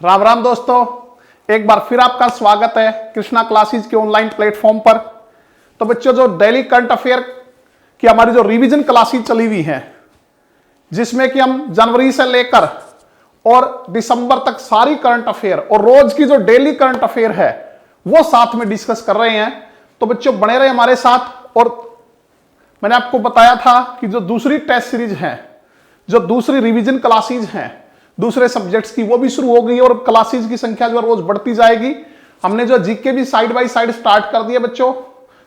राम राम दोस्तों, एक बार फिर आपका स्वागत है कृष्णा क्लासेस के ऑनलाइन प्लेटफॉर्म पर। तो बच्चों, जो डेली करंट अफेयर की हमारी जो रिवीजन क्लासेस चली हुई हैं, जिसमें कि हम जनवरी से लेकर और दिसंबर तक सारी करंट अफेयर और रोज की जो डेली करंट अफेयर है वो साथ में डिस्कस कर रहे हैं। तो बच्चों बने रहे हमारे साथ। और मैंने आपको बताया था कि जो दूसरी टेस्ट सीरीज है, जो दूसरी रिवीजन क्लासेस हैं दूसरे सब्जेक्ट्स की, वो भी शुरू हो गई और क्लासेस की संख्या जो रोज बढ़ती जाएगी। हमने जो जीके भी साइड बाय साइड स्टार्ट कर दिया बच्चों।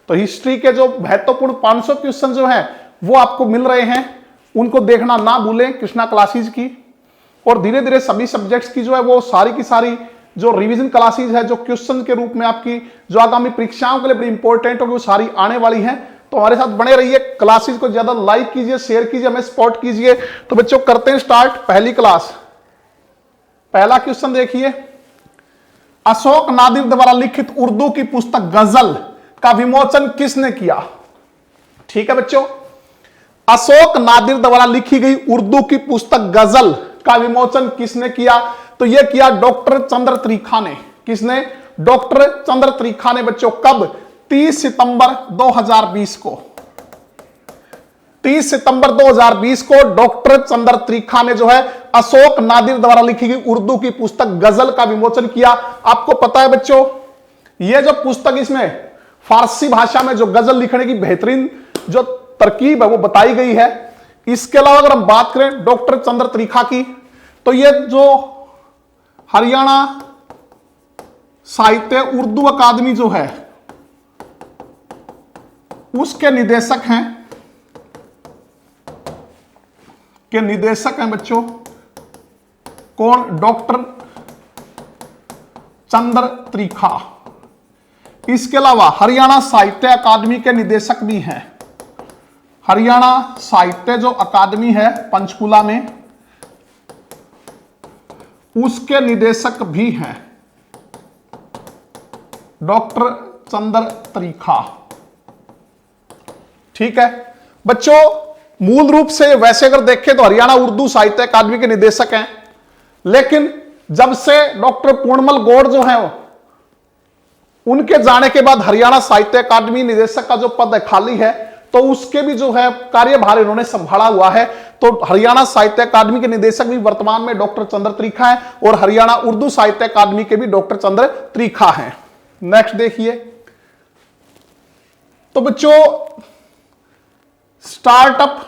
तो हिस्ट्री के जो महत्वपूर्ण 500 क्वेश्चन जो हैं वो आपको मिल रहे हैं, उनको देखना ना भूलें कृष्णा क्लासेस की। और धीरे धीरे सभी सब्जेक्ट्स की जो है वो सारी की सारी जो रिवीजन क्लासेस है, जो क्वेश्चन के रूप में आपकी जो आगामी परीक्षाओं के लिए बड़ी इंपॉर्टेंट होगी, वो सारी आने वाली हैं। तो हमारे साथ बने रहिए, क्लासेस को ज्यादा लाइक कीजिए, शेयर कीजिए, हमें सपोर्ट कीजिए। तो बच्चों करते हैं स्टार्ट पहली क्लास। पहला क्वेश्चन देखिए, अशोक नादिर द्वारा लिखित उर्दू की पुस्तक गजल का विमोचन किसने किया? ठीक है बच्चों, अशोक नादिर द्वारा लिखी गई उर्दू की पुस्तक गजल का विमोचन किसने किया? तो यह किया डॉक्टर चंद्र त्रिखा ने। किसने? डॉक्टर चंद्र त्रिखा ने बच्चों। कब? 30 सितंबर 2020 को। 30 सितंबर 2020 को डॉक्टर चंद्र त्रिखा ने जो है अशोक नादिर द्वारा लिखी गई उर्दू की पुस्तक गजल का विमोचन किया। आपको पता है बच्चों, यह जो पुस्तक, इसमें फारसी भाषा में जो गजल लिखने की बेहतरीन जो तरकीब है वो बताई गई है। इसके अलावा अगर हम बात करें डॉक्टर चंद्र त्रिखा की, तो यह जो हरियाणा साहित्य उर्दू अकादमी जो है उसके निदेशक हैं बच्चों। कौन? डॉक्टर चंद्र त्रिखा। इसके अलावा हरियाणा साहित्य अकादमी के निदेशक भी हैं। हरियाणा साहित्य जो अकादमी है पंचकुला में, उसके निदेशक भी हैं डॉक्टर चंद्र त्रिखा। ठीक है बच्चों, मूल रूप से वैसे अगर देखें तो हरियाणा उर्दू साहित्य अकादमी के निदेशक हैं, लेकिन जब से डॉक्टर पूर्णमल गौड़ जो हैं उनके जाने के बाद हरियाणा साहित्य अकादमी निदेशक का जो पद खाली है, तो उसके भी जो है कार्यभार इन्होंने संभाला हुआ है। तो हरियाणा साहित्य अकादमी के निदेशक भी वर्तमान में डॉक्टर चंद्र त्रिखा है और हरियाणा उर्दू साहित्य अकादमी के भी डॉक्टर चंद्र त्रिखा हैं। नेक्स्ट देखिए, तो बच्चों स्टार्टअप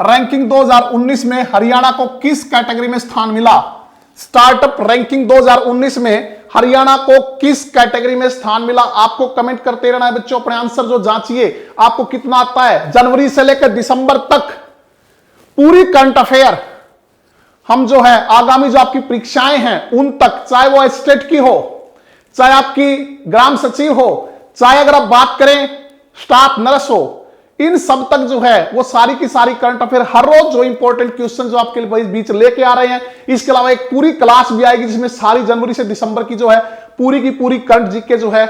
रैंकिंग 2019 में हरियाणा को किस कैटेगरी में स्थान मिला? स्टार्टअप रैंकिंग 2019 में हरियाणा को किस कैटेगरी में स्थान मिला? आपको कमेंट करते रहना है बच्चों, अपने आंसर जो जांचिए आपको कितना आता है। जनवरी से लेकर दिसंबर तक पूरी करंट अफेयर हम जो है आगामी जो आपकी परीक्षाएं हैं उन तक, चाहे वो स्टेट की हो, चाहे आपकी ग्राम सचिव हो, चाहे अगर आप बात करें स्टाफ नर्स हो, इन सब तक जो है वो सारी की सारी करंट अफेयर हर रोज जो इंपॉर्टेंट क्वेश्चन जो आपके बीच लेके आ रहे हैं। इसके अलावा एक पूरी क्लास भी आएगी जिसमें सारी जनवरी से दिसंबर की जो है पूरी की पूरी करंट जीके जो है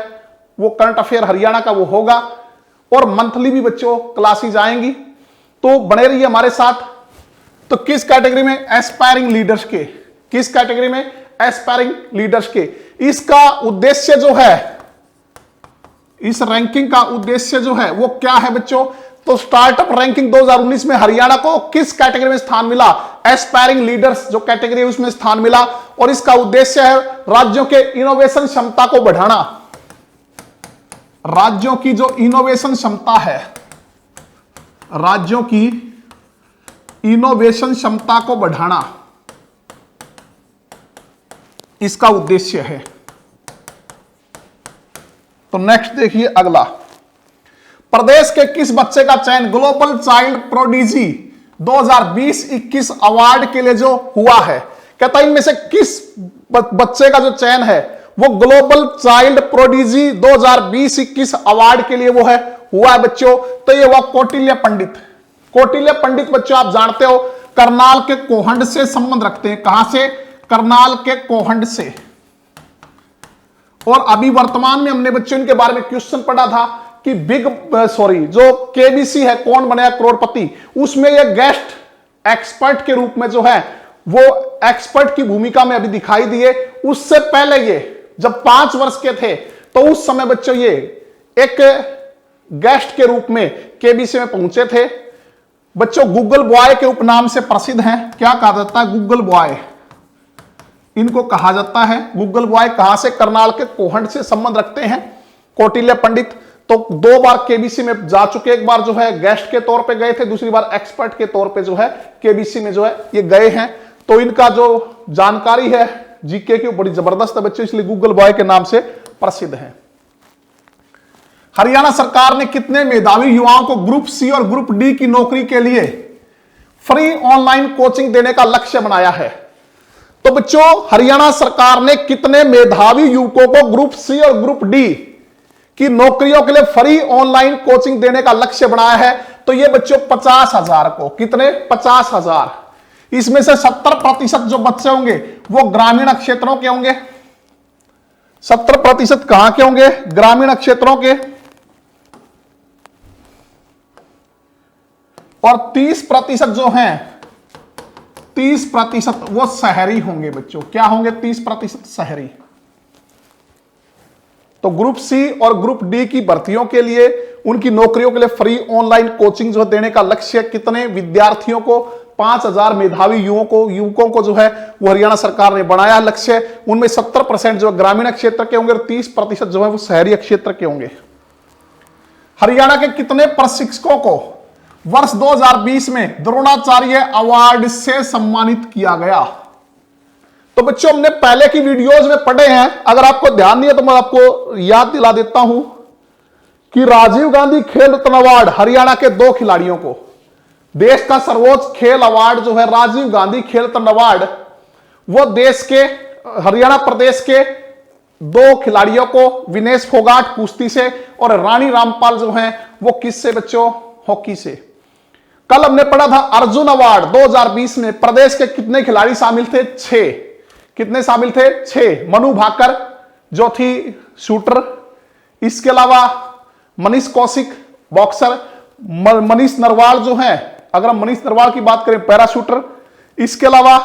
वो करंट अफेयर हरियाणा का वो होगा। और मंथली भी बच्चों क्लासेज आएंगी, तो बने रहिए हमारे साथ। तो किस कैटेगरी में? एस्पायरिंग लीडर्स के। किस कैटेगरी में? एस्पायरिंग लीडर्स के। इसका उद्देश्य जो है, इस रैंकिंग का उद्देश्य जो है वो क्या है बच्चों? तो स्टार्टअप रैंकिंग 2019 में हरियाणा को किस कैटेगरी में स्थान मिला? एस्पायरिंग लीडर्स जो कैटेगरी है उसमें स्थान मिला। और इसका उद्देश्य है राज्यों के इनोवेशन क्षमता को बढ़ाना। राज्यों की जो इनोवेशन क्षमता है, राज्यों की इनोवेशन क्षमता को बढ़ाना, इसका उद्देश्य है। तो नेक्स्ट देखिए अगला, प्रदेश के किस बच्चे का चयन ग्लोबल चाइल्ड प्रोडिजी 2020-21 अवार्ड के लिए जो हुआ है? कहता है इनमें से किस बच्चे का जो चयन है वो ग्लोबल चाइल्ड प्रोडिजी 2020-21 अवार्ड के लिए वो है हुआ है बच्चों? तो ये हुआ कौटिल्य पंडित। कौटिल्य पंडित बच्चों आप जानते हो करनाल के कोहंड से संबंध रखते हैं। कहां से? करनाल के कोहंड से। और अभी वर्तमान में हमने बच्चों इनके बारे में क्वेश्चन पढ़ा था कि जो केबीसी है, कौन बनेगा करोड़पति, उसमें ये गेस्ट एक्सपर्ट के रूप में जो है वो एक्सपर्ट की भूमिका में अभी दिखाई दिए। उससे पहले ये जब 5 वर्ष के थे तो उस समय बच्चों ये एक गेस्ट के रूप में केबीसी में पहुंचे थे। बच्चों गूगल बॉय के उपनाम से प्रसिद्ध हैं। क्या कहा जाता है? गूगल बॉय इनको कहा जाता है। गूगल बॉय कहां से? करनाल के कोहंड से संबंध रखते हैं। कौटिल्य पंडित तो 2 बार केबीसी में जा चुके। एक बार जो है गेस्ट के तौर पे गए थे, दूसरी बार एक्सपर्ट के तौर पे जो है केबीसी में जो है ये गए हैं। तो इनका जो जानकारी है जीके की बड़ी जबरदस्त है बच्चों, इसलिए गूगल बॉय के नाम से प्रसिद्ध है। हरियाणा सरकार ने कितने मेधावी युवाओं को ग्रुप सी और ग्रुप डी की नौकरी के लिए फ्री ऑनलाइन कोचिंग देने का लक्ष्य बनाया है? तो बच्चों हरियाणा सरकार ने कितने मेधावी युवकों को ग्रुप सी और ग्रुप डी की नौकरियों के लिए फ्री ऑनलाइन कोचिंग देने का लक्ष्य बनाया है? तो ये बच्चों 50,000 को। कितने? 50,000। इसमें से 70% जो बच्चे होंगे वो ग्रामीण क्षेत्रों के होंगे। 70% कहां के होंगे? ग्रामीण क्षेत्रों के। और 30% जो हैं 30% वो शहरी होंगे बच्चों। क्या होंगे? 30% शहरी। तो ग्रुप सी और ग्रुप डी की भर्तियों के लिए उनकी नौकरियों के लिए फ्री ऑनलाइन कोचिंग जो देने का लक्ष्य कितने विद्यार्थियों को? 5,000 मेधावी युवकों को जो है वो हरियाणा सरकार ने बनाया लक्ष्य। उनमें 70% जो ग्रामीण क्षेत्र के होंगे और 30% जो है वो शहरी क्षेत्र के होंगे। हरियाणा के कितने प्रशिक्षकों को वर्ष 2020 में द्रोणाचार्य अवार्ड से सम्मानित किया गया? तो बच्चों हमने पहले की वीडियोज में पढ़े हैं, अगर आपको ध्यान नहीं है तो मैं आपको याद दिला देता हूं कि राजीव गांधी खेल रत्न अवार्ड हरियाणा के 2 खिलाड़ियों को, देश का सर्वोच्च खेल अवार्ड जो है राजीव गांधी खेल रत्न अवार्ड, वो देश के हरियाणा प्रदेश के 2 खिलाड़ियों को, विनेश फोगाट कुश्ती से और रानी रामपाल जो हैं वो किससे बच्चों? हॉकी से। कल हमने पढ़ा था अर्जुन अवार्ड 2020 में प्रदेश के कितने खिलाड़ी शामिल थे? 6। कितने शामिल थे? 6। मनु भाकर जो थी शूटर, इसके अलावा मनीष कौशिक बॉक्सर, मनीष नरवाल जो है, अगर हम मनीष नरवाल की बात करें पैरा शूटर, इसके अलावा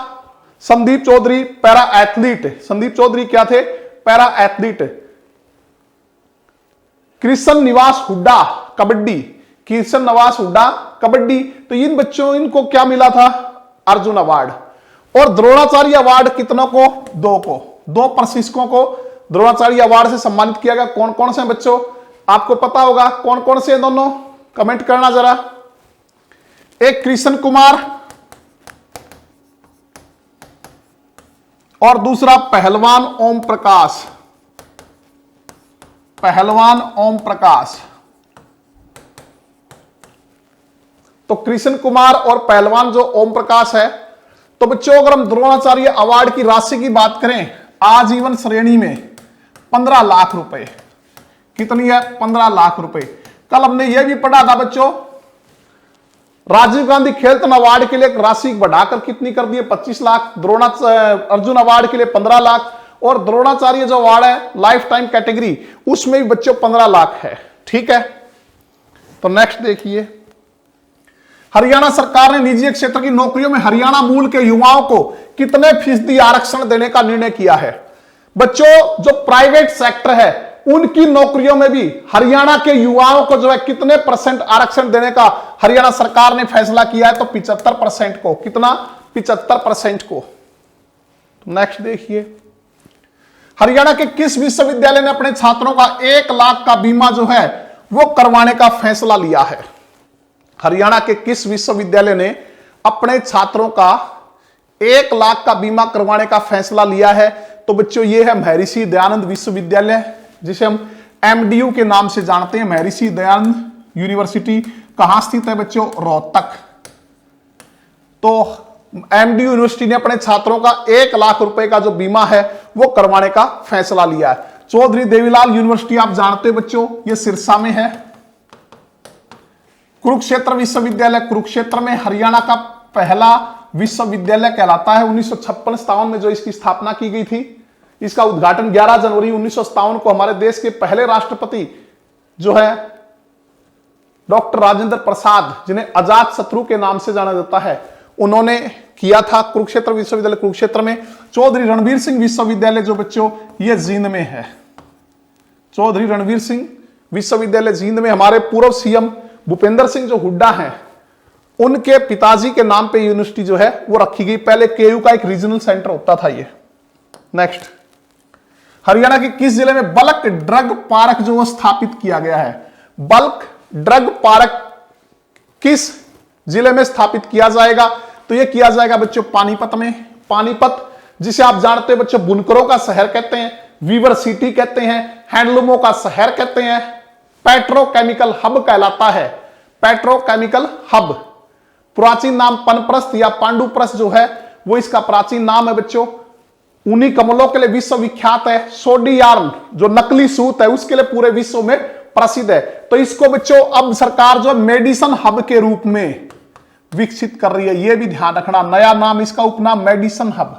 संदीप चौधरी पैरा एथलीट। संदीप चौधरी क्या थे? Para athlete. कृष्ण निवास हुड्डा कबड्डी, कृष्ण निवास हुड्डा कबड्डी। तो इन बच्चों इनको क्या मिला था? अर्जुन अवार्ड। और द्रोणाचार्य अवार्ड कितनों को? 2 को। 2 प्रशिक्षकों को द्रोणाचार्य अवार्ड से सम्मानित किया गया। कौन कौन से बच्चों? आपको पता होगा कौन कौन से दोनों, कमेंट करना जरा। एक कृष्ण कुमार और दूसरा पहलवान ओम प्रकाश। पहलवान ओम प्रकाश। तो कृष्ण कुमार और पहलवान जो ओम प्रकाश है। तो बच्चों अगर हम द्रोणाचार्य अवार्ड की राशि की बात करें आजीवन श्रेणी में 15 लाख रुपए। कितनी है? 15 लाख रुपए। कल हमने यह भी पढ़ा था बच्चों राजीव गांधी खेल रत्न अवार्ड के लिए राशि बढ़ाकर कितनी कर दी है? 25 लाख। अर्जुन अवार्ड के लिए 15 लाख और द्रोणाचार्य जो अवार्ड है लाइफ टाइम कैटेगरी उसमें भी बच्चों 15 लाख है। ठीक है, तो नेक्स्ट देखिए। हरियाणा सरकार ने निजी क्षेत्र की नौकरियों में हरियाणा मूल के युवाओं को कितने फीसदी आरक्षण देने का निर्णय किया है? बच्चों जो प्राइवेट सेक्टर है उनकी नौकरियों में भी हरियाणा के युवाओं को जो है कितने % आरक्षण देने का हरियाणा सरकार ने फैसला किया है? तो 75% को। कितना? 75% को। नेक्स्ट देखिए। हरियाणा के किस विश्वविद्यालय ने अपने छात्रों का 1 लाख का बीमा जो है वो करवाने का फैसला लिया है? हरियाणा के किस विश्वविद्यालय ने अपने छात्रों का 1 लाख का बीमा करवाने का फैसला लिया है? तो बच्चों ये है महर्षि दयानंद विश्वविद्यालय, जिसे हम MDU के नाम से जानते हैं। महर्षि दयानंद यूनिवर्सिटी कहां स्थित है बच्चों? रोहतक। तो MDU यूनिवर्सिटी ने अपने छात्रों का 1 लाख रुपए का जो बीमा है वो करवाने का फैसला लिया है। चौधरी देवीलाल यूनिवर्सिटी आप जानते हो बच्चों, ये सिरसा में है। कुरुक्षेत्र विश्वविद्यालय कुरुक्षेत्र में हरियाणा का पहला विश्वविद्यालय कहलाता है। 1956-57 में जो इसकी स्थापना की गई थी। इसका उद्घाटन 11 जनवरी 1957 को हमारे देश के पहले राष्ट्रपति जो है डॉक्टर राजेंद्र प्रसाद, जिन्हें अजात शत्रु के नाम से जाना जाता है, उन्होंने किया था कुरुक्षेत्र विश्वविद्यालय कुरुक्षेत्र में। चौधरी रणवीर सिंह विश्वविद्यालय जो बच्चों ये जींद में है, चौधरी रणवीर सिंह विश्वविद्यालय जींद में। हमारे पूर्व सीएम भूपेंद्र सिंह जो हुड्डा हैं उनके पिताजी के नाम पे यूनिवर्सिटी जो है वो रखी गई। पहले केयू का एक रीजनल सेंटर होता था ये। नेक्स्ट, हरियाणा के किस जिले में बल्क ड्रग पार्क जो स्थापित किया गया है? बल्क ड्रग पार्क किस जिले में स्थापित किया जाएगा? तो यह किया जाएगा बच्चों पानीपत में। पानीपत जिसे आप जानते हो बच्चों बुनकरों का शहर कहते हैं, वीवर सिटी कहते हैं, हैंडलूमों का शहर कहते हैं, पेट्रोकेमिकल हब कहलाता है, पेट्रोकेमिकल हब। प्राचीन नाम पनप्रस्थ या पांडुप्रस्थ जो है वो इसका प्राचीन नाम है बच्चों। ऊनी कमलों के लिए विश्वविख्यात है। सोडी यार्न जो नकली सूत है उसके लिए पूरे विश्व में प्रसिद्ध है। तो इसको बच्चों अब सरकार जो मेडिसन हब के रूप में विकसित कर रही है, यह भी ध्यान रखना। नया नाम इसका उपनाम मेडिसन हब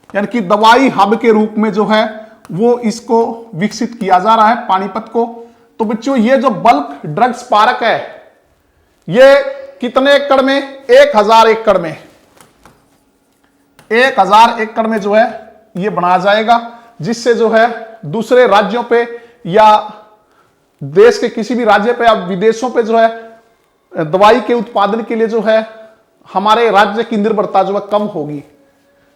यानी कि दवाई हब के रूप में जो है वो इसको विकसित किया जा रहा है पानीपत को। तो बच्चों ये जो बल्क ड्रग्स पार्क है ये कितने एकड़ में? 1000 एकड़ में, 1000 एकड़ में जो है ये बनाया जाएगा, जिससे जो है दूसरे राज्यों पे या देश के किसी भी राज्य पे या विदेशों पे जो है दवाई के उत्पादन के लिए जो है हमारे राज्य की निर्भरता जो है कम होगी।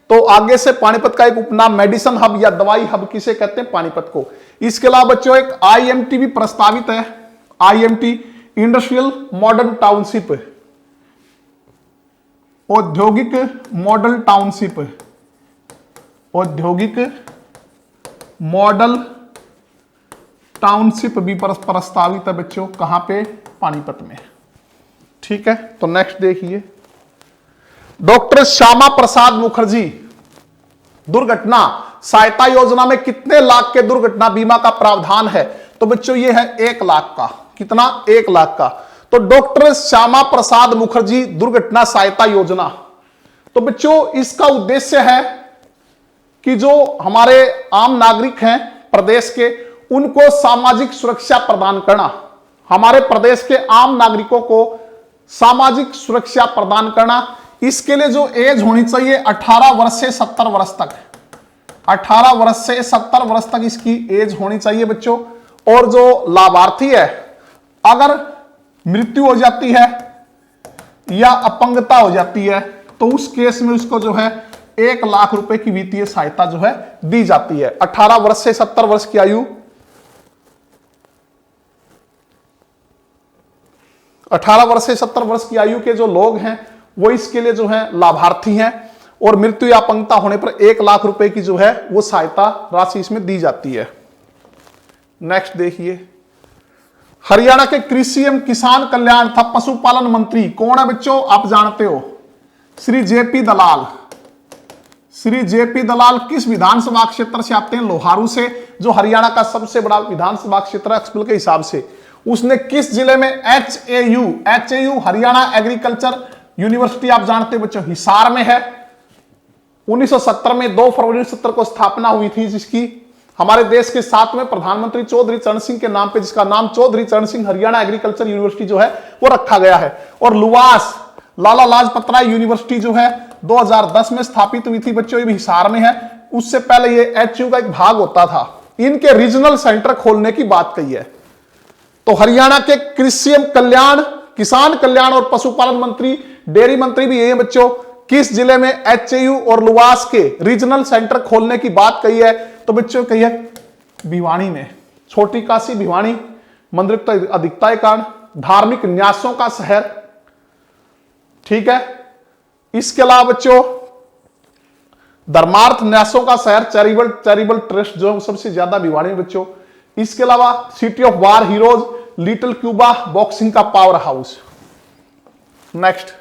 तो आगे से पानीपत का एक उपनाम मेडिसन हब या दवाई हब किसे कहते हैं? पानीपत को। इसके अलावा बच्चों एक आईएमटी भी प्रस्तावित है, आईएमटी इंडस्ट्रियल मॉडर्न टाउनशिप, औद्योगिक मॉडल टाउनशिप, औद्योगिक मॉडल टाउनशिप भी प्रस्तावित है बच्चों। कहां पे? पानीपत में। ठीक है, तो नेक्स्ट देखिए, डॉक्टर श्यामा प्रसाद मुखर्जी दुर्घटना सहायता योजना में कितने लाख के दुर्घटना बीमा का प्रावधान है? तो बच्चों ये है 1 लाख का। कितना? 1 लाख का। तो डॉक्टर श्यामा प्रसाद मुखर्जी दुर्घटना सहायता योजना, तो बच्चों इसका उद्देश्य है कि जो हमारे आम नागरिक हैं प्रदेश के उनको सामाजिक सुरक्षा प्रदान करना, हमारे प्रदेश के आम नागरिकों को सामाजिक सुरक्षा प्रदान करना। इसके लिए जो एज होनी चाहिए 18 वर्ष से 70 वर्ष तक, 18 वर्ष से 70 वर्ष तक इसकी एज होनी चाहिए बच्चों। और जो लाभार्थी है अगर मृत्यु हो जाती है या अपंगता हो जाती है तो उस केस में उसको जो है 1 लाख रुपए की वित्तीय सहायता जो है दी जाती है। 18 वर्ष से 70 वर्ष की आयु, 18 वर्ष से 70 वर्ष की आयु के जो लोग हैं वो इसके लिए जो है लाभार्थी हैं और मृत्यु या अपंगता होने पर 1 लाख रुपए की जो है वो सहायता राशि इसमें दी जाती है। नेक्स्ट देखिए, हरियाणा के कृषि एवं किसान कल्याण तथा पशुपालन मंत्री कौन है बच्चों? आप जानते हो, श्री जेपी दलाल। श्री जेपी दलाल किस विधानसभा क्षेत्र से आते हैं? लोहारू से, जो हरियाणा का सबसे बड़ा विधानसभा क्षेत्र है एक्सपल के हिसाब से। उसने किस जिले में एचएयू हरियाणा एग्रीकल्चर यूनिवर्सिटी आप जानते हो बच्चों हिसार में है। 1970 में 2 फरवरी 1970 को स्थापना हुई थी, जिसकी हमारे देश के 7वें प्रधानमंत्री चौधरी चरण सिंह के नाम पे, जिसका नाम चौधरी चरण सिंह हरियाणा एग्रीकल्चर यूनिवर्सिटी जो है वो रखा गया है। और लुवास लाला लाजपत राय यूनिवर्सिटी जो है 2010 में स्थापित हुई थी बच्चों, ये भी हिसार में है। उससे पहले ये एचयू का एक भाग होता था। इनके रीजनल सेंटर खोलने की बात कही है। तो हरियाणा के कृषि एवं कल्याण, किसान कल्याण और पशुपालन मंत्री, डेयरी मंत्री भी यही है बच्चों। किस जिले में एचएयू और लुवास के रीजनल सेंटर खोलने की बात कही है? तो बच्चों कही है भिवानी में। छोटी काशी भिवानी, मंदिर अधिकता के कारण, धार्मिक न्यासों का शहर। ठीक है, इसके अलावा बच्चों धर्मार्थ न्यासों का शहर चैरिटेबल ट्रस्ट जो है सबसे ज्यादा भिवानी में बच्चों। इसके अलावा city of war heroes, little Cuba, boxing का power house. Next,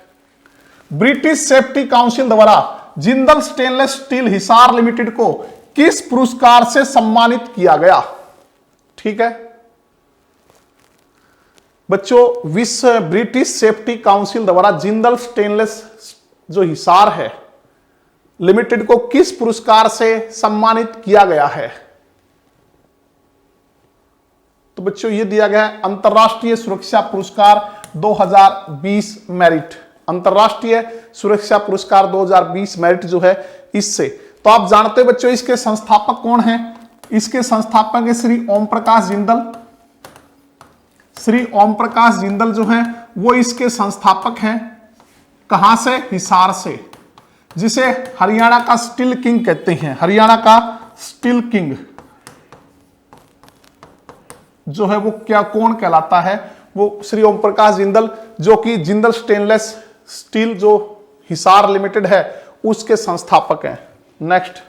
British safety council द्वारा Jindal stainless steel Hisar limited को किस पुरस्कार से सम्मानित किया गया? ठीक है बच्चों, विश्व ब्रिटिश सेफ्टी काउंसिल द्वारा जिंदल स्टेनलेस जो हिसार है लिमिटेड को किस पुरस्कार से सम्मानित किया गया है? तो बच्चों ये दिया गया है अंतरराष्ट्रीय सुरक्षा पुरस्कार 2020 मेरिट, अंतरराष्ट्रीय सुरक्षा पुरस्कार 2020 मेरिट जो है इससे। तो आप जानते हो बच्चों इसके संस्थापक कौन हैं? इसके संस्थापक है श्री ओम प्रकाश जिंदल। श्री ओम प्रकाश जिंदल जो हैं वो इसके संस्थापक हैं। कहां से? हिसार से, जिसे हरियाणा का स्टील किंग कहते हैं। हरियाणा का स्टील किंग जो है वो क्या कौन कहलाता है? वो श्री ओम प्रकाश जिंदल, जो कि जिंदल स्टेनलेस स्टील जो हिसार लिमिटेड है उसके संस्थापक हैं। नेक्स्ट,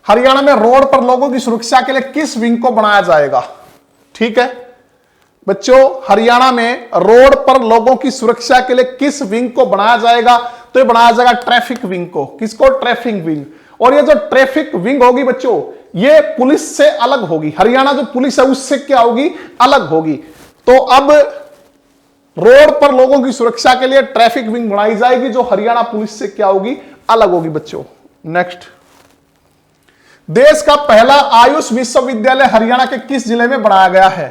हरियाणा में रोड पर लोगों की सुरक्षा के लिए किस विंग को बनाया जाएगा? ठीक है बच्चों, हरियाणा में रोड पर लोगों की सुरक्षा के लिए किस विंग को बनाया जाएगा? तो ये बनाया जाएगा ट्रैफिक विंग को। किसको? Traffic wing. और ये जो ट्रैफिक विंग होगी बच्चों, ये पुलिस से अलग होगी। हरियाणा जो पुलिस है उससे क्या होगी? अलग होगी। तो अब रोड पर लोगों की सुरक्षा के लिए ट्रैफिक विंग बनाई जाएगी जो हरियाणा पुलिस से क्या होगी? अलग होगी बच्चों। नेक्स्ट, देश का पहला आयुष विश्वविद्यालय हरियाणा के किस जिले में बनाया गया है?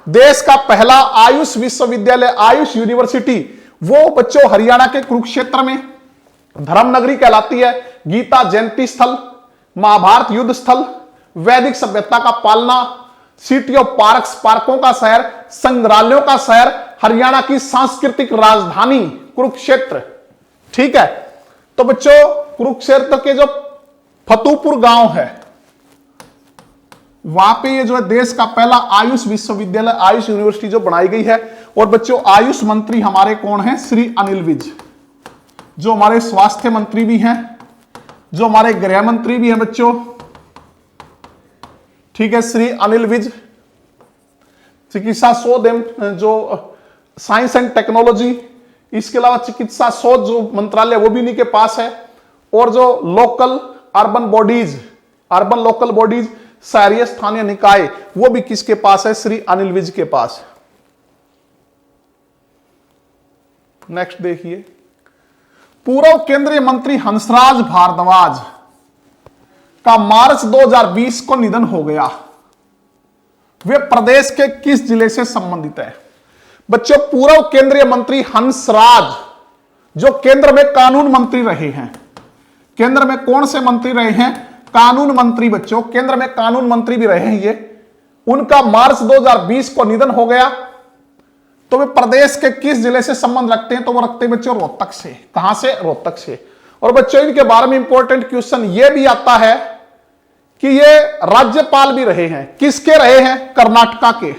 देश का पहला आयुष विश्वविद्यालय, आयुष यूनिवर्सिटी, वो बच्चों हरियाणा के कुरुक्षेत्र में, धर्मनगरी कहलाती है, गीता जयंती स्थल, महाभारत युद्ध स्थल, वैदिक सभ्यता का पालना, सिटी ऑफ पार्क्स, पार्कों का शहर, संग्रहालयों का शहर, हरियाणा की सांस्कृतिक राजधानी कुरुक्षेत्र। ठीक है, तो बच्चों कुरुक्षेत्र के जो फतुपुर गांव है वहां पे ये जो है देश का पहला आयुष विश्वविद्यालय, आयुष यूनिवर्सिटी जो बनाई गई है। और बच्चों आयुष मंत्री हमारे कौन है? श्री अनिल विज, जो हमारे स्वास्थ्य मंत्री भी हैं, जो हमारे गृह मंत्री भी हैं बच्चों। ठीक है, श्री अनिल विज। चिकित्सा शोध एवं जो साइंस एंड टेक्नोलॉजी, इसके अलावा चिकित्सा शोध जो मंत्रालय वो भी इन्हीं के पास है। और जो local urban bodies, urban local bodies, शहरी स्थानीय निकाय, वो भी किसके पास है? श्री अनिल विज के पास। नेक्स्ट देखिए, पूर्व केंद्रीय मंत्री हंसराज भारद्वाज का मार्च 2020 को निधन हो गया। वे प्रदेश के किस जिले से संबंधित है? बच्चों पूर्व केंद्रीय मंत्री हंसराज जो केंद्र में कानून मंत्री रहे हैं, केंद्र में कौन से मंत्री रहे हैं? कानून मंत्री बच्चों, केंद्र में कानून मंत्री भी रहे हैं ये। उनका मार्च 2020 को निधन हो गया। तो वे प्रदेश के किस जिले से संबंध रखते हैं? तो वो रखते हैं बच्चों रोहतक से। कहां से? रोहतक से। और बच्चों इनके बारे में इंपॉर्टेंट क्वेश्चन ये भी आता है कि ये राज्यपाल भी रहे हैं। किसके रहे हैं? कर्नाटका के।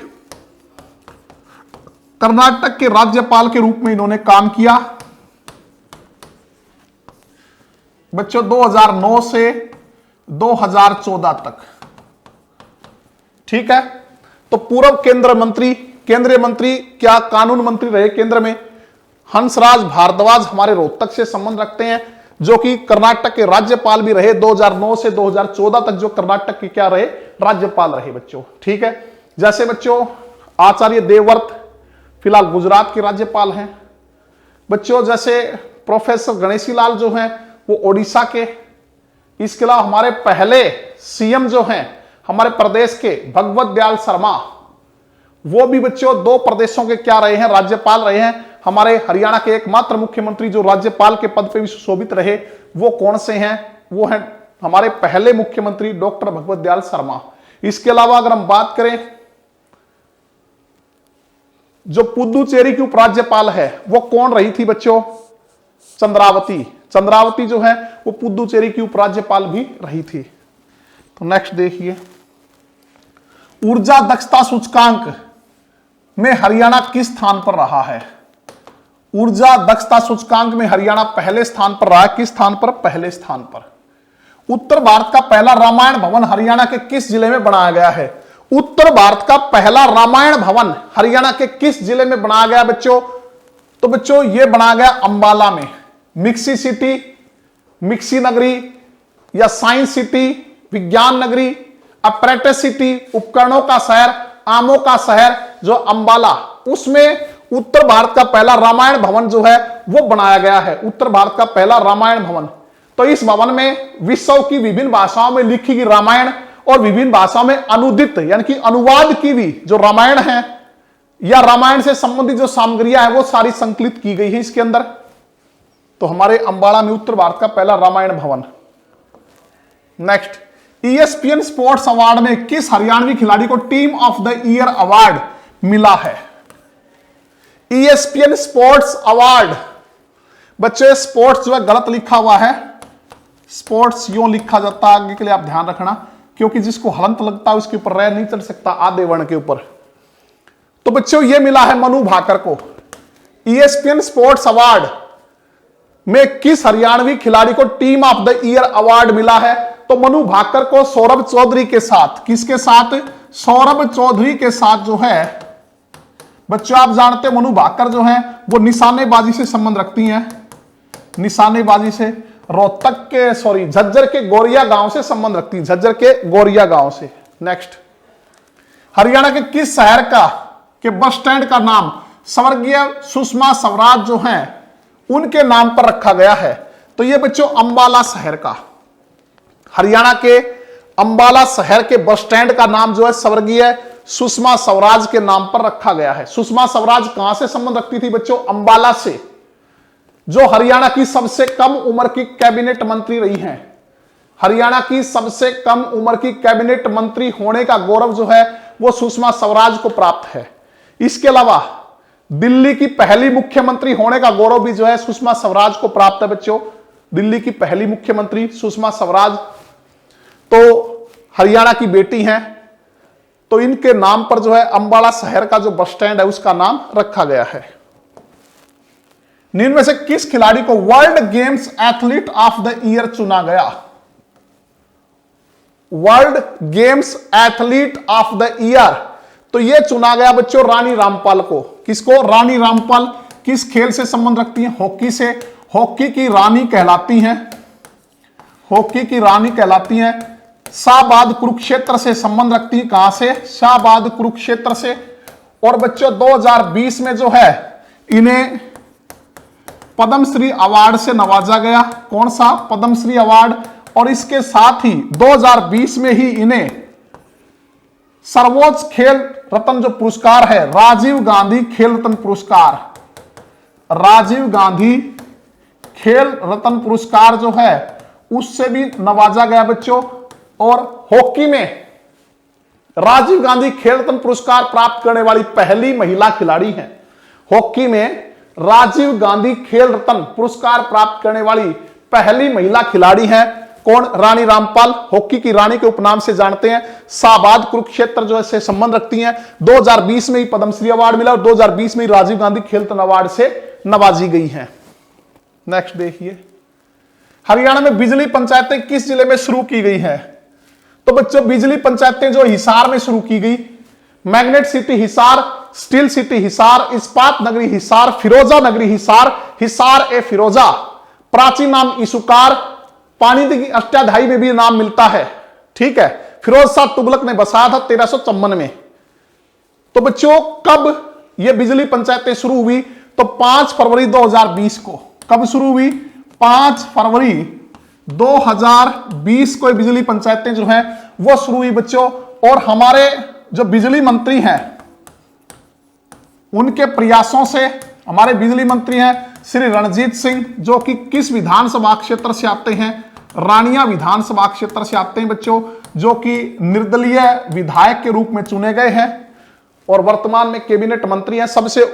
कर्नाटक के राज्यपाल के रूप में इन्होंने काम किया बच्चों 2009 से 2014 तक। ठीक है, तो पूर्व केंद्रीय मंत्री क्या कानून मंत्री रहे केंद्र में? हंसराज भारद्वाज हमारे रोहतक से संबंध रखते हैं, जो कि कर्नाटक के राज्यपाल भी रहे 2009 से 2014 तक, जो कर्नाटक के क्या रहे? राज्यपाल रहे बच्चों। ठीक है, जैसे बच्चों आचार्य देवव्रत फिलहाल गुजरात के राज्यपाल हैं बच्चों। जैसे प्रोफेसर गणेशी लाल जो हैं वो ओडिशा के। इसके अलावा हमारे पहले सीएम जो हैं हमारे प्रदेश के भगवत दयाल शर्मा, वो भी बच्चों 2 प्रदेशों के क्या रहे हैं? राज्यपाल रहे हैं। हमारे हरियाणा के एकमात्र मुख्यमंत्री जो राज्यपाल के पद पे भी सुशोभित रहे वो कौन से हैं? वो हैं हमारे पहले मुख्यमंत्री डॉक्टर भगवत दयाल शर्मा। इसके अलावा अगर हम बात करें जो पुदुचेरी की उपराज्यपाल है वो कौन रही थी बच्चों? चंद्रावती। चंद्रावती जो है वो पुदुचेरी की उपराज्यपाल भी रही थी। तो नेक्स्ट देखिए, ऊर्जा दक्षता सूचकांक में हरियाणा किस स्थान पर रहा है? ऊर्जा दक्षता सूचकांक में हरियाणा पहले स्थान पर रहा है। किस स्थान पर? पहले स्थान पर। उत्तर भारत का पहला रामायण भवन हरियाणा के किस जिले में बनाया गया है? उत्तर भारत का पहला रामायण भवन हरियाणा के किस जिले में बनाया गया बच्चों? तो बच्चों यह बनाया गया अंबाला में। मिक्सी सिटी, मिक्सी नगरी या साइंस सिटी, विज्ञान नगरी, अप्रेंटिस सिटी, उपकरणों का शहर, आमों का शहर जो अंबाला, उसमें उत्तर भारत का पहला रामायण भवन जो है वो बनाया गया है। उत्तर भारत का पहला रामायण भवन। तो इस भवन में विश्व की विभिन्न भाषाओं में लिखी गई रामायण और विभिन्न भाषाओं में अनुदित यानी कि अनुवाद की भी जो रामायण है या रामायण से संबंधित जो सामग्रियां हैं वो सारी संकलित की गई है इसके अंदर। तो हमारे अंबाला में उत्तर भारत का पहला रामायण भवन। नेक्स्ट, ESPN स्पोर्ट्स अवार्ड में किस हरियाणवी खिलाड़ी को team of the year award मिला है? ESPN स्पोर्ट्स अवार्ड, बच्चे स्पोर्ट्स जो है गलत लिखा हुआ है, स्पोर्ट्स यूं लिखा जाता है, आगे के लिए आप ध्यान रखना, क्योंकि जिसको हलंत लगता है उसके ऊपर रह नहीं चढ़ सकता आधे वर्ण के ऊपर। तो बच्चों ये मिला है मनु भाकर को। ESPN स्पोर्ट्स अवार्ड में किस हरियाणवी खिलाड़ी को team of the year award मिला है? तो मनु भाकर को सौरभ चौधरी के साथ, किसके साथ? सौरभ चौधरी के साथ जो है बच्चों, आप जानते हैं मनु भाकर जो है वो निशानेबाजी से संबंध रखती हैं, निशानेबाजी से, रोहतक के झज्जर के गोरिया गांव से संबंध रखती है, झज्जर के गोरिया गांव से। नेक्स्ट, हरियाणा के किस शहर का के बस स्टैंड का नाम स्वर्गीय सुषमा स्वराज जो हैं उनके नाम पर रखा गया है? तो ये बच्चों अंबाला शहर का, हरियाणा के अंबाला शहर के बस स्टैंड का नाम जो है स्वर्गीय सुषमा स्वराज के नाम पर रखा गया है। सुषमा स्वराज कहां से संबंध रखती थी बच्चों? अंबाला से, जो हरियाणा की सबसे कम उम्र की कैबिनेट मंत्री रही हैं। हरियाणा की सबसे कम उम्र की कैबिनेट मंत्री होने का गौरव जो है वो सुषमा स्वराज को प्राप्त है। इसके अलावा दिल्ली की पहली मुख्यमंत्री होने का गौरव भी जो है सुषमा स्वराज को प्राप्त है बच्चों। दिल्ली की पहली मुख्यमंत्री सुषमा स्वराज तो हरियाणा की बेटी हैं, तो इनके नाम पर जो है अंबाला शहर का जो बस स्टैंड है उसका नाम रखा गया है। निम्न में से किस खिलाड़ी को world games athlete of the year चुना गया? World games athlete of the year, तो यह चुना गया बच्चों रानी रामपाल को। किसको? रानी रामपाल किस खेल से संबंध रखती हैं? हॉकी से। हॉकी की रानी कहलाती हैं, हॉकी की रानी कहलाती हैं। शाहबाद कुरुक्षेत्र से संबंध रखती है। कहां से? शाहबाद कुरुक्षेत्र से। और बच्चों 2020 में जो है इन्हें पद्मश्री अवार्ड से नवाजा गया। कौन सा? पद्मश्री अवार्ड। और इसके साथ ही 2020 में ही इन्हें सर्वोच्च खेल रत्न जो पुरस्कार है, राजीव गांधी खेल रत्न पुरस्कार, राजीव गांधी खेल रत्न पुरस्कार जो है उससे भी नवाजा गया बच्चों। और हॉकी में राजीव गांधी खेल रत्न पुरस्कार प्राप्त करने वाली पहली महिला खिलाड़ी हैं। हॉकी में राजीव गांधी खेल रत्न पुरस्कार प्राप्त करने वाली पहली महिला खिलाड़ी हैं। कौन? रानी रामपाल, हॉकी की रानी के उपनाम से जानते हैं। शाहबाद कुरुक्षेत्र जो है संबंध रखती हैं। 2020 में ही पद्मश्री अवार्ड मिला और 2020 में ही राजीव गांधी खेल रत्न अवार्ड से नवाजी गई हैं। नेक्स्ट देखिए, हरियाणा में बिजली पंचायतें किस जिले में शुरू की गई हैं? तो बच्चों बिजली पंचायतें जो हिसार में शुरू की गई, magnet city Hisar, steel city Hisar, इस्पात नगरी हिसार, फिरोजा नगरी हिसार, हिसार ए फिरोजा। प्राचीन नाम इसुकार, पाणिनि की अष्टाध्यायी में भी नाम मिलता है। ठीक है, फिरोज शाह तुगलक ने बसाया था 1354 में। तो बच्चों कब ये बिजली पंचायतें शुरू हुई? तो 5 फरवरी 2020 को। कब शुरू हुई? 5 फरवरी 2020 को बिजली पंचायतें जो हैं वो शुरू हुई बच्चों। और हमारे जो बिजली मंत्री हैं उनके प्रयासों से, हमारे बिजली मंत्री हैं श्री रणजीत सिंह, जो कि किस विधानसभा क्षेत्र से आते हैं? रानिया विधानसभा क्षेत्र से आते हैं बच्चों, जो कि निर्दलीय विधायक के रूप में चुने गए हैं और वर्तमान में कैबिनेट मंत्री हैं। सबसे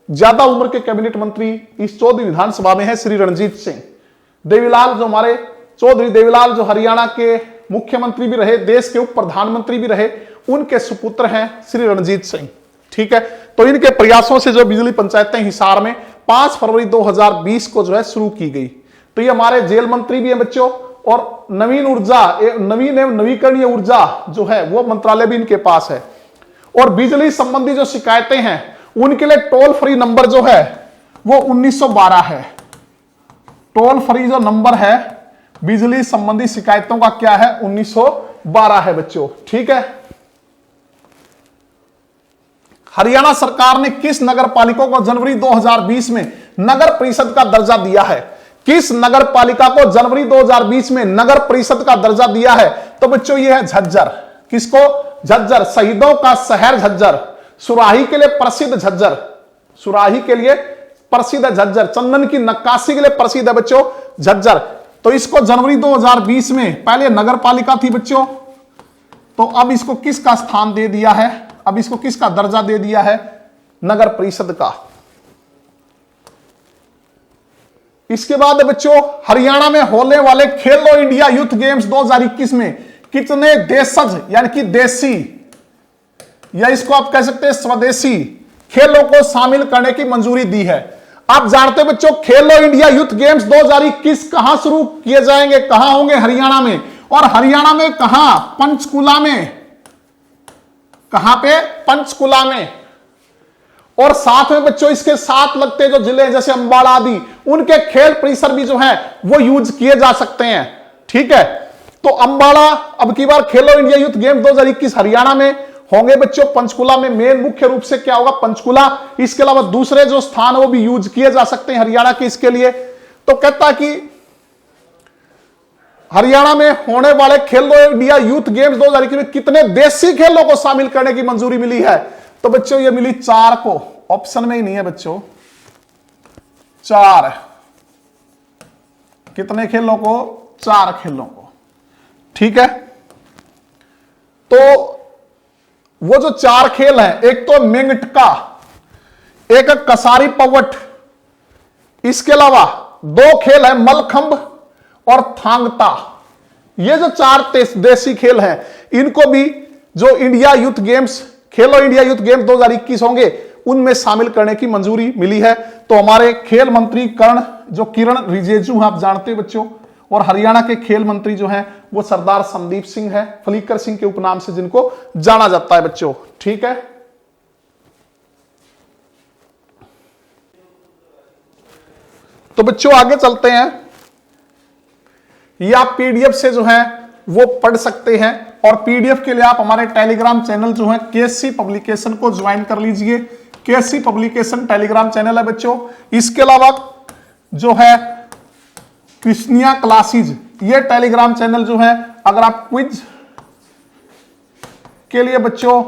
ज्यादा उम्र के कैबिनेट मंत्री इस चौधरी विधानसभा में है श्री रणजीत सिंह। देवीलाल जो हमारे चौधरी देवीलाल जो हरियाणा के मुख्यमंत्री भी रहे, देश के उप प्रधानमंत्री भी रहे, उनके सुपुत्र हैं श्री रणजीत सिंह। ठीक है, तो इनके प्रयासों से जो बिजली पंचायतें हिसार में 5 फरवरी 2020 को जो है शुरू की गई। तो ये हमारे जेल मंत्री भी हैं बच्चों। और नवीन ऊर्जा, नवीन एवं नवीकरणीय ऊर्जा जो है वो मंत्रालय भी इनके पास है। और बिजली संबंधी जो शिकायतें हैं उनके लिए टोल फ्री नंबर जो है वो 1912 है। टोल फ्री जो नंबर है बिजली संबंधी शिकायतों का क्या है? 1912 है बच्चों। ठीक है, हरियाणा सरकार ने किस नगर पालिका को जनवरी 2020 में नगर परिषद का दर्जा दिया है? किस नगर पालिका को जनवरी 2020 में नगर परिषद का दर्जा दिया है? तो बच्चों ये है झज्जर। किसको? झज्जर, शहीदों का शहर झज्जर। सुराही के लिए प्रसिद्ध झज्जर, सुराही के लिए प्रसिद्ध झज्जर, चंदन की नक्काशी के लिए प्रसिद्ध है बच्चों झज्जर। तो इसको जनवरी 2020 में, पहले नगर पालिका थी बच्चों, तो अब इसको किसका स्थान दे दिया है, अब इसको किसका दर्जा दे दिया है, नगर परिषद का। इसके बाद बच्चों हरियाणा में होने वाले खेलो इंडिया यूथ गेम्स 2021 में कितने देशज यानी कि देसी या इसको आप कह सकते हैं स्वदेशी खेलों को शामिल करने की मंजूरी दी है। आप जानते हैं बच्चों खेलो इंडिया यूथ गेम्स 2021 कहां शुरू किए जाएंगे, कहां होंगे, हरियाणा में। और हरियाणा में कहां, पंचकुला में, कहां पे, पंचकुला में। और साथ में बच्चों इसके साथ लगते जो जिले जैसे अंबाला आदि, उनके खेल परिसर भी जो है वो यूज किए जा सकते हैं। ठीक है, तो अंबाला अब की बार खेलो इंडिया यूथ गेम 2021 हरियाणा में होंगे बच्चों, पंचकुला में मेन मुख्य रूप से क्या होगा, पंचकुला। इसके अलावा दूसरे जो स्थान वो भी यूज किए जा सकते हैं हरियाणा के इसके लिए। तो कहता कि हरियाणा में होने वाले खेलो इंडिया यूथ गेम्स 2021 में कितने देसी खेलों को शामिल करने की मंजूरी मिली है। तो बच्चों ये मिली 4 को, ऑप्शन में ही नहीं है बच्चों, 4। कितने खेलों को, 4 खेलों को। ठीक है, तो वो जो 4 खेल हैं, एक तो मेंगटका, एक कसारी पवट, इसके अलावा 2 खेल है मलखंब और थांगता। ये जो 4 देसी खेल हैं, इनको भी जो इंडिया यूथ गेम्स, खेलो इंडिया यूथ गेम्स 2021 होंगे उनमें शामिल करने की मंजूरी मिली है। तो हमारे खेल मंत्री किरण रिजिजू आप जानते हैं बच्चों, और हरियाणा के खेल मंत्री जो हैं वो सरदार संदीप सिंह है, फलीकर सिंह के उपनाम से जिनको जाना जाता है बच्चों। ठीक है, तो बच्चों आगे चलते हैं। ये आप पीडीएफ से जो है वो पढ़ सकते हैं, और पीडीएफ के लिए आप हमारे टेलीग्राम चैनल जो है केसी पब्लिकेशन को ज्वाइन कर लीजिए। केसी पब्लिकेशन टेलीग्राम चैनल है बच्चों। इसके अलावा जो है कृष्णिया क्लासेज, ये टेलीग्राम चैनल जो है, अगर आप क्विज के लिए बच्चों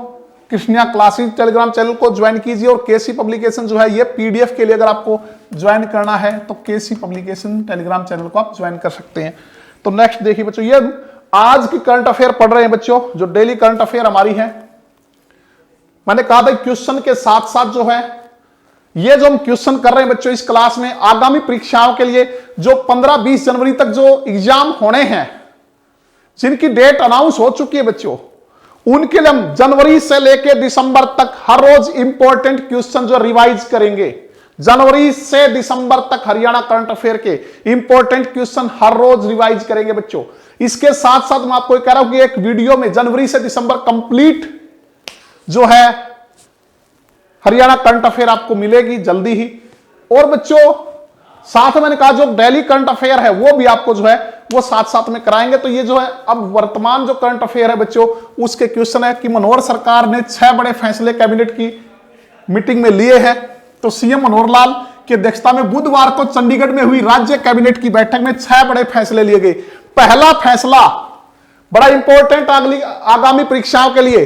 कृष्णिया क्लासेज टेलीग्राम चैनल को ज्वाइन कीजिए। और केसी पब्लिकेशन जो है ये पीडीएफ के लिए अगर आपको ज्वाइन करना है तो केसी पब्लिकेशन टेलीग्राम चैनल को आप ज्वाइन कर सकते हैं। तो नेक्स्ट देखिए बच्चों, ये आज की करंट अफेयर पढ़ रहे हैं बच्चों, जो डेली करंट अफेयर हमारी है। मैंने कहा था क्वेश्चन के साथ साथ जो है ये जो हम क्वेश्चन कर रहे हैं बच्चों इस क्लास में, आगामी परीक्षाओं के लिए जो 15-20 जनवरी तक जो एग्जाम होने हैं, जिनकी डेट अनाउंस हो चुकी है बच्चों, उनके लिए हम जनवरी से लेकर दिसंबर तक हर रोज इंपॉर्टेंट क्वेश्चन जो रिवाइज करेंगे। जनवरी से दिसंबर तक हरियाणा करंट अफेयर के इंपॉर्टेंट क्वेश्चन हर रोज रिवाइज करेंगे बच्चों। इसके साथ साथ मैं आपको कह रहा हूं कि एक वीडियो में जनवरी से दिसंबर कंप्लीट जो है हरियाणा करंट अफेयर आपको मिलेगी जल्दी ही। और बच्चों साथ में मैंने कहा जो डेली करंट अफेयर है वो भी आपको जो है वो साथ साथ में कराएंगे। तो ये जो है अब वर्तमान जो करंट अफेयर है बच्चों, उसके क्वेश्चन है कि मनोहर सरकार ने 6 बड़े फैसले कैबिनेट की मीटिंग में लिए हैं। तो सीएम मनोहर लाल की अध्यक्षता में बुधवार को चंडीगढ़ में हुई राज्य कैबिनेट की बैठक में 6 बड़े फैसले लिए गए। पहला फैसला बड़ा इंपॉर्टेंट आगामी परीक्षाओं के लिए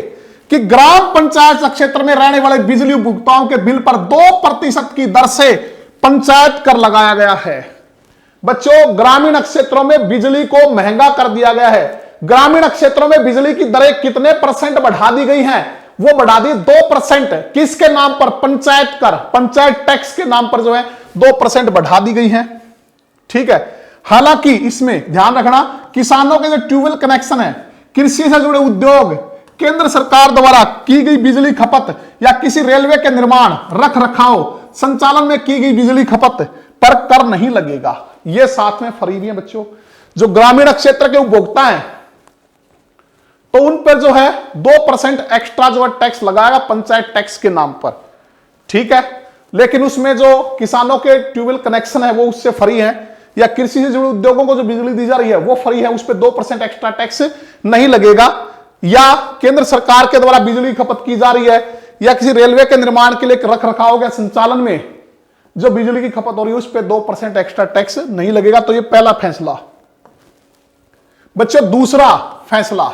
कि ग्राम पंचायत क्षेत्र में रहने वाले बिजली उपभोक्ताओं के बिल पर 2% की दर से पंचायत कर लगाया गया है। बच्चों ग्रामीण क्षेत्रों में बिजली को महंगा कर दिया गया है। ग्रामीण क्षेत्रों में बिजली की दरें कितने % बढ़ा दी गई हैं? वो बढ़ा दी 2%। किसके नाम पर? पंचायत कर, पंचायत टैक्स के नाम पर जो है 2% बढ़ा दी गई है। ठीक है, हालांकि इसमें ध्यान रखना किसानों के जो ट्यूबवेल कनेक्शन है, कृषि से जुड़े उद्योग, केंद्र सरकार द्वारा की गई बिजली खपत या किसी रेलवे के निर्माण, रख रखाव, संचालन में की गई बिजली खपत पर कर नहीं लगेगा। यह साथ में फ्री भी है बच्चों। जो ग्रामीण क्षेत्र के उपभोक्ता हैं तो उन पर जो है 2% एक्स्ट्रा जो है टैक्स लगाएगा पंचायत टैक्स के नाम पर। ठीक है, लेकिन उसमें जो किसानों के ट्यूबवेल कनेक्शन है वो उससे फ्री है, या कृषि से जुड़े उद्योगों को जो बिजली दी जा रही है वो फ्री है, उस पर 2% एक्स्ट्रा टैक्स नहीं लगेगा। या केंद्र सरकार के द्वारा बिजली खपत की जा रही है या किसी रेलवे के निर्माण के लिए रख रखाव या संचालन में जो बिजली की खपत हो रही है उस पर 2% एक्स्ट्रा टैक्स नहीं लगेगा। तो ये पहला फैसला। बच्चों दूसरा फैसला,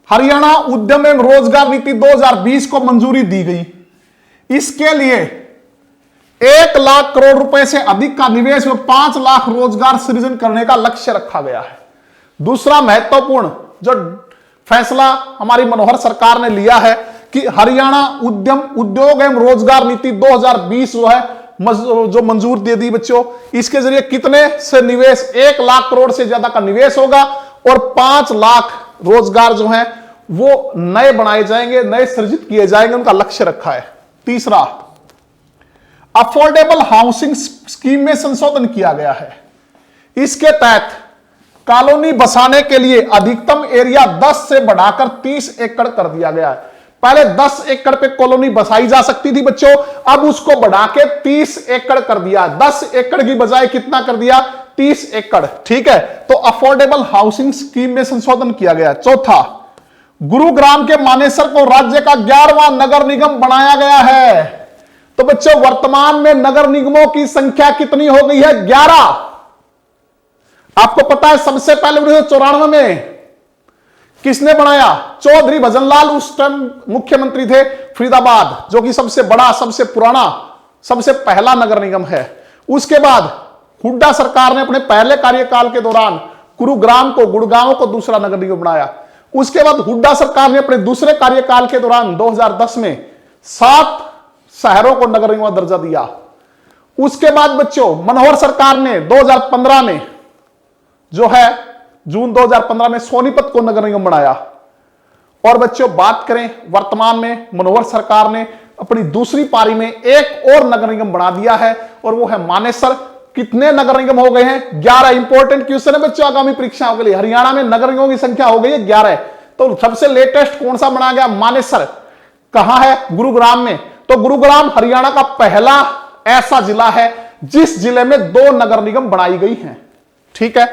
हरियाणा उद्यम एवं रोजगार नीति 2020 को मंजूरी दी गई। इसके लिए 1 लाख करोड़ रुपए से अधिक का निवेश व 5 लाख रोजगार सृजन करने का लक्ष्य रखा गया है। दूसरा महत्वपूर्ण जो फैसला हमारी मनोहर सरकार ने लिया है कि हरियाणा उद्योग एवं रोजगार नीति 2020 जो है जो मंजूर दे दी बच्चों। इसके जरिए कितने से निवेश 1 लाख करोड़ से ज्यादा का निवेश होगा और 5 लाख रोजगार जो है वो नए बनाए जाएंगे, नए सृजित किए जाएंगे, उनका लक्ष्य रखा है। तीसरा, अफोर्डेबल हाउसिंग स्कीम में संशोधन किया गया है। इसके तहत कॉलोनी बसाने के लिए अधिकतम एरिया 10 से बढ़ाकर 30 एकड़ कर दिया गया है। पहले 10 एकड़ पे कॉलोनी बसाई जा सकती थी बच्चों, अब उसको बढ़ा के 30 एकड़ कर दिया। 10 एकड़ की बजाय कितना कर दिया? 30 एकड़। ठीक है, तो अफोर्डेबल हाउसिंग स्कीम में संशोधन किया गया। चौथा, गुरुग्राम के मानेसर को राज्य का 11वां नगर निगम बनाया गया है। तो बच्चों वर्तमान में नगर निगमों की संख्या कितनी हो गई है? 11। आपको पता है सबसे पहले 1994 में किसने बनाया? चौधरी भजनलाल, उस टाइम मुख्यमंत्री थे फरीदाबाद, जो कि सबसे बड़ा, सबसे पुराना, सबसे पहला नगर निगम है। उसके बाद हुड्डा सरकार ने अपने पहले कार्यकाल के दौरान गुरुग्राम को दूसरा नगर निगम बनाया। उसके बाद हुड्डा सरकार ने अपने दूसरे कार्यकाल के दौरान 2010 में 7 शहरों को नगर निगम दर्जा दिया। उसके बाद बच्चों मनोहर सरकार ने 2015 में जो है जून 2015 में सोनीपत को नगर निगम बनाया। और बच्चों बात करें वर्तमान में मनोहर सरकार ने अपनी दूसरी पारी में एक और नगर निगम बना दिया है और वो है मानेसर। कितने नगर निगम हो गए हैं? 11। इंपॉर्टेंट क्वेश्चन है बच्चों आगामी परीक्षाओं के लिए। हरियाणा में नगर निगमों की संख्या हो गई है 11। तो सबसे लेटेस्ट कौन सा बनाया गया? मानेसर। कहां है? गुरुग्राम में। तो गुरुग्राम हरियाणा का पहला ऐसा जिला है जिस जिले में 2 नगर निगम बनाई गई हैं। ठीक है,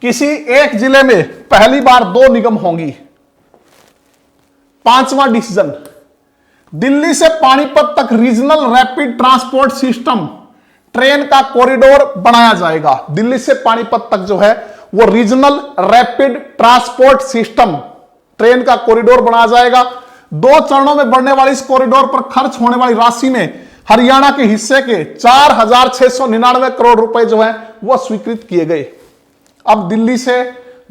किसी एक जिले में पहली बार 2 निगम होंगी। 5वां डिसीजन, दिल्ली से पानीपत तक regional rapid transport system train का कॉरिडोर बनाया जाएगा। दिल्ली से पानीपत तक जो है वो regional rapid transport system train का कॉरिडोर बनाया जाएगा। 2 चरणों में बढ़ने वाली इस कॉरिडोर पर खर्च होने वाली राशि में हरियाणा के हिस्से के 4,699 करोड़ रुपए जो है वो स्वीकृत किए गए। अब दिल्ली से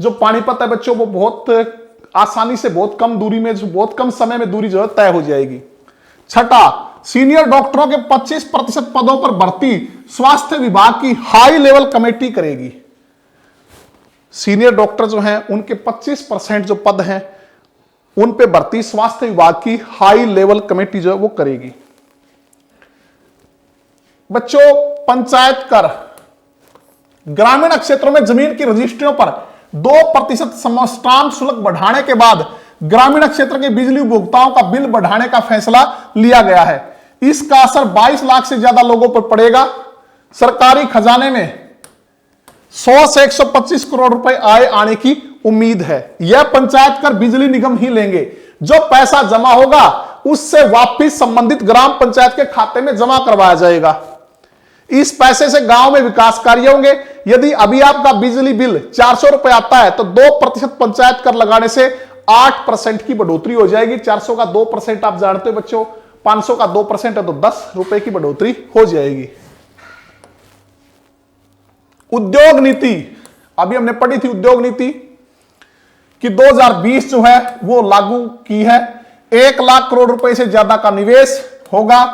जो पानीपत है बच्चों वो बहुत आसानी से बहुत कम दूरी में, बहुत कम समय में दूरी जो है तय हो जाएगी। छठा, सीनियर डॉक्टरों के 25% पदों पर भर्ती स्वास्थ्य विभाग की हाई लेवल कमेटी करेगी। सीनियर डॉक्टर जो हैं उनके 25% जो पद हैं उन पे भर्ती स्वास्थ्य विभाग की हाई लेवल कमेटी जो है वो करेगी। बच्चों पंचायत कर, ग्रामीण क्षेत्रों में जमीन की रजिस्ट्रियों पर 2% स्टाम्प शुल्क बढ़ाने के बाद ग्रामीण क्षेत्र के बिजली उपभोक्ताओं का बिल बढ़ाने का फैसला लिया गया है। इसका असर 22 लाख से ज्यादा लोगों पर पड़ेगा। सरकारी खजाने में 100 से 125 करोड़ रुपए आय आने की उम्मीद है। यह पंचायत कर बिजली निगम ही लेंगे। जो पैसा जमा होगा उससे वापिस संबंधित ग्राम पंचायत के खाते में जमा करवाया जाएगा। इस पैसे से गांव में विकास कार्य होंगे। यदि अभी आपका बिजली बिल 400 रुपए आता है तो 2% पंचायत कर लगाने से 8% की बढ़ोतरी हो जाएगी। 400 का 2% आप जानते हो बच्चों, 500 का 2% है तो 10 रुपए की बढ़ोतरी हो जाएगी। उद्योग नीति, अभी हमने पढ़ी थी उद्योग नीति कि 2020 जो है वो लागू की है। 1 लाख करोड़ रुपए से ज्यादा का निवेश होगा।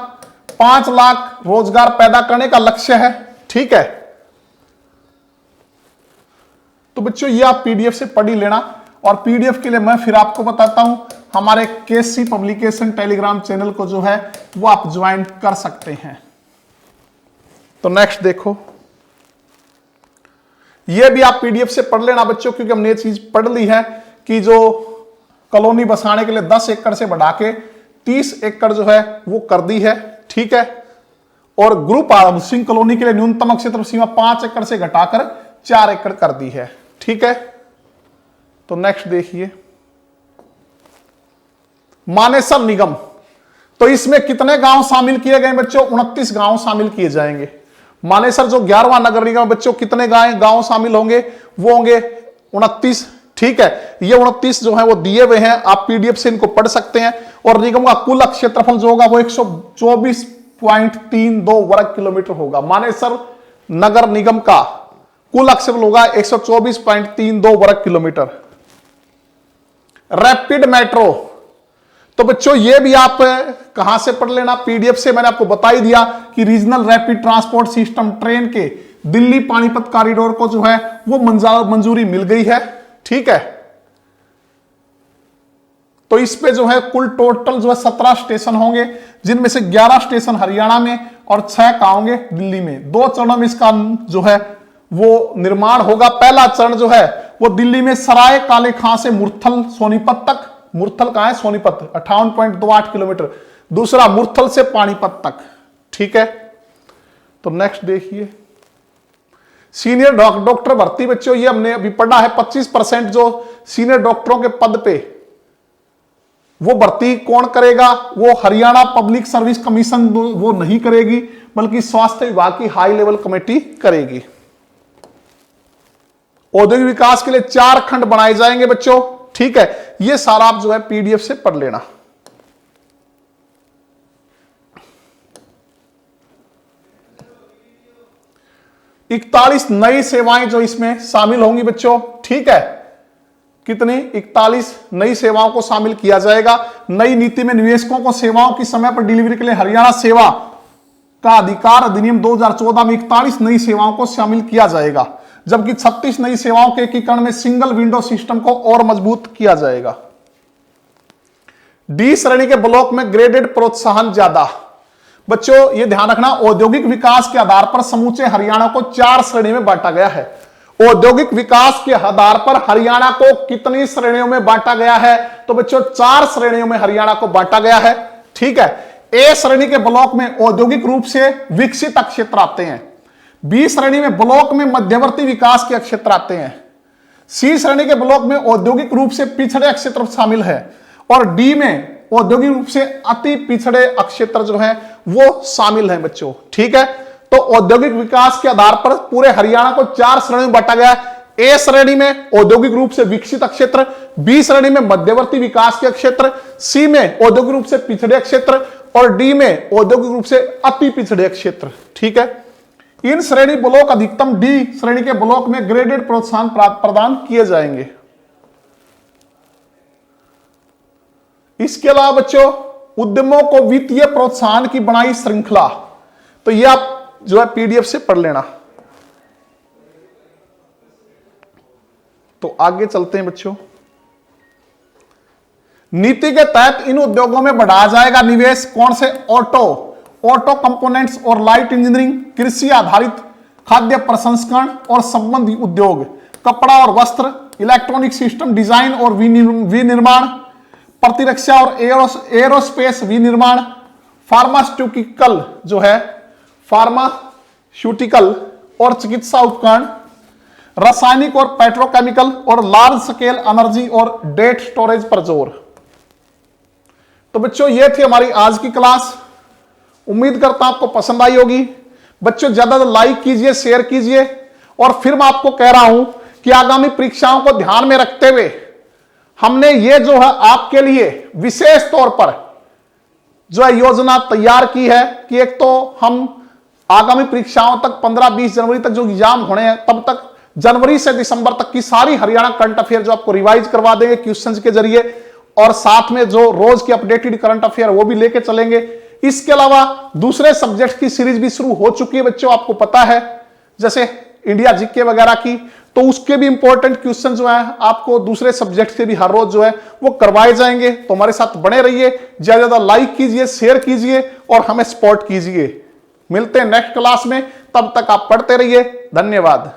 5 लाख रोजगार पैदा करने का लक्ष्य है। ठीक है, तो बच्चों ये आप पीडीएफ से पढ़ ही लेना। और पीडीएफ के लिए मैं फिर आपको बताता हूं, हमारे केसी पब्लिकेशन टेलीग्राम चैनल को जो है वो आप ज्वाइन कर सकते हैं। तो नेक्स्ट देखो, ये भी आप पीडीएफ से पढ़ लेना बच्चों, क्योंकि हमने ये चीज पढ़ ली है कि जो कॉलोनी बसाने के लिए 10 एकड़ से बढ़ा के 30 एकड़ जो है वो कर दी है। ठीक है, और ग्रुप हाउसिंग कॉलोनी के लिए न्यूनतम क्षेत्र सीमा 5 एकड़ से घटाकर 4 एकड़ कर दी है। ठीक है, तो नेक्स्ट देखिए, मानेसर निगम। तो इसमें कितने गांव शामिल किए गए बच्चों? 29 गांव शामिल किए जाएंगे। मानेसर जो 11वां नगर निगम बच्चों, कितने गांव शामिल होंगे? वो होंगे 29 ठीक है, ये 29 जो है वो दिए हुए हैं, आप पीडीएफ से इनको पढ़ सकते हैं। और निगम का कुल क्षेत्रफल जो होगा वो 124.32 वर्ग किलोमीटर होगा। मानेसर नगर निगम का कुल क्षेत्रफल होगा 124.32 वर्ग किलोमीटर। रैपिड मेट्रो, तो बच्चों ये भी आप कहां से पढ़ लेना, पीडीएफ से। मैंने आपको बता ही दिया कि regional rapid transport system train के दिल्ली पानीपत कॉरिडोर को जो है वो मंजूरी मिल गई है, ठीक है। तो इस पे जो है कुल टोटल जो है 17 स्टेशन होंगे, जिनमें से 11 स्टेशन हरियाणा में और 6 कहां होंगे, दिल्ली में। 2 चरणों में इसका जो है वो निर्माण होगा। पहला चरण जो है वो दिल्ली में सराय काले खां से मुरथल सोनीपत तक, मुरथल कहां है, सोनीपत, 58.28 किलोमीटर। दूसरा मुरथल से पानीपत तक, ठीक है। तो नेक्स्ट देखिए, सीनियर डॉक्टर भर्ती बच्चों, ये हमने अभी पढ़ा है 25% जो सीनियर डॉक्टरों के पद पे वो भर्ती कौन करेगा, वो हरियाणा पब्लिक सर्विस कमीशन वो नहीं करेगी, बल्कि स्वास्थ्य विभाग की हाई लेवल कमेटी करेगी। औद्योगिक विकास के लिए 4 खंड बनाए जाएंगे बच्चों, ठीक है। ये सारा आप जो है पीडीएफ से पढ़ लेना। इकतालीस नई सेवाएं जो इसमें शामिल होंगी बच्चों, ठीक है। कितनी, 41 नई सेवाओं को शामिल किया जाएगा। नई नीति में निवेशकों को सेवाओं की समय पर डिलीवरी के लिए हरियाणा सेवा का अधिकार अधिनियम 2014 में 41 नई सेवाओं को शामिल किया जाएगा, जबकि 36 नई सेवाओं के एकीकरण में सिंगल विंडो सिस्टम को और मजबूत किया जाएगा। डी श्रेणी के ब्लॉक में ग्रेडेड प्रोत्साहन ज्यादा। बच्चों ये ध्यान रखना, औद्योगिक विकास के आधार पर समूचे हरियाणा को 4 श्रेणी में बांटा गया है। औद्योगिक विकास के आधार पर हरियाणा को कितनी श्रेणियों में बांटा गया है, तो बच्चों 4 श्रेणियों में हरियाणा को बांटा गया है, ठीक है। ए श्रेणी के ब्लॉक में औद्योगिक रूप से विकसित क्षेत्र आते हैं। बी श्रेणी में ब्लॉक में मध्यवर्ती विकास के क्षेत्र आते हैं। सी श्रेणी के ब्लॉक में औद्योगिक रूप से पिछड़े क्षेत्र शामिल है। और डी में औद्योगिक रूप से अति पिछड़े क्षेत्र जो है वो शामिल है बच्चों, ठीक है। तो औद्योगिक विकास के आधार पर पूरे हरियाणा को 4 श्रेणी में बांटा गया है। ए श्रेणी में औद्योगिक रूप से विकसित क्षेत्र, बी श्रेणी में मध्यवर्ती विकास के क्षेत्र, सी में औद्योगिक रूप से पिछड़े क्षेत्र और डी में औद्योगिक रूप से अति पिछड़े क्षेत्र, ठीक है। इन श्रेणी ब्लॉक अधिकतम डी श्रेणी के ब्लॉक में ग्रेडेड प्रोत्साहन प्रदान किए जाएंगे। इसके अलावा बच्चों उद्यमों को वित्तीय प्रोत्साहन की बनाई श्रृंखला, तो यह आप जो है पीडीएफ से पढ़ लेना। तो आगे चलते हैं बच्चों। नीति के तहत इन उद्योगों में बढ़ाया जाएगा निवेश, कौन से, ऑटो कंपोनेंट्स और लाइट इंजीनियरिंग, कृषि आधारित खाद्य प्रसंस्करण और संबंधी उद्योग, कपड़ा और वस्त्र, इलेक्ट्रॉनिक सिस्टम डिजाइन और विनिर्माण, प्रतिरक्षा और एरोस्पेस विनिर्माण, फार्मास्यूटिकल जो है फार्मास्यूटिकल और चिकित्सा उपकरण, रासायनिक और पेट्रोकेमिकल और लार्ज स्केल एनर्जी और डेटा स्टोरेज पर जोर। तो बच्चों ये थी हमारी आज की क्लास। उम्मीद करता हूं आपको पसंद आई होगी। बच्चों ज्यादा लाइक कीजिए, शेयर कीजिए। और फिर मैं आपको कह रहा हूं कि आगामी परीक्षाओं को ध्यान में रखते हुए हमने ये जो है आपके लिए विशेष तौर पर जो है योजना तैयार की है कि एक तो हम आगामी परीक्षाओं तक 15-20 जनवरी तक जो एग्जाम होने हैं, तब तक जनवरी से दिसंबर तक की सारी हरियाणा करंट अफेयर जो आपको रिवाइज करवा देंगे क्वेश्चंस के जरिए, और साथ में जो रोज के अपडेटेड करंट अफेयर वो भी लेके चलेंगे। इसके अलावा दूसरे सब्जेक्ट की सीरीज भी शुरू हो चुकी है बच्चों, आपको पता है, जैसे इंडिया जीके वगैरह की, तो उसके भी इंपॉर्टेंट क्वेश्चन जो है आपको दूसरे सब्जेक्ट के भी हर रोज जो है वो करवाए जाएंगे। तो हमारे साथ बने रहिए, ज्यादा ज्यादा लाइक कीजिए, शेयर कीजिए और हमें सपोर्ट कीजिए। मिलते हैं नेक्स्ट क्लास में, तब तक आप पढ़ते रहिए। धन्यवाद।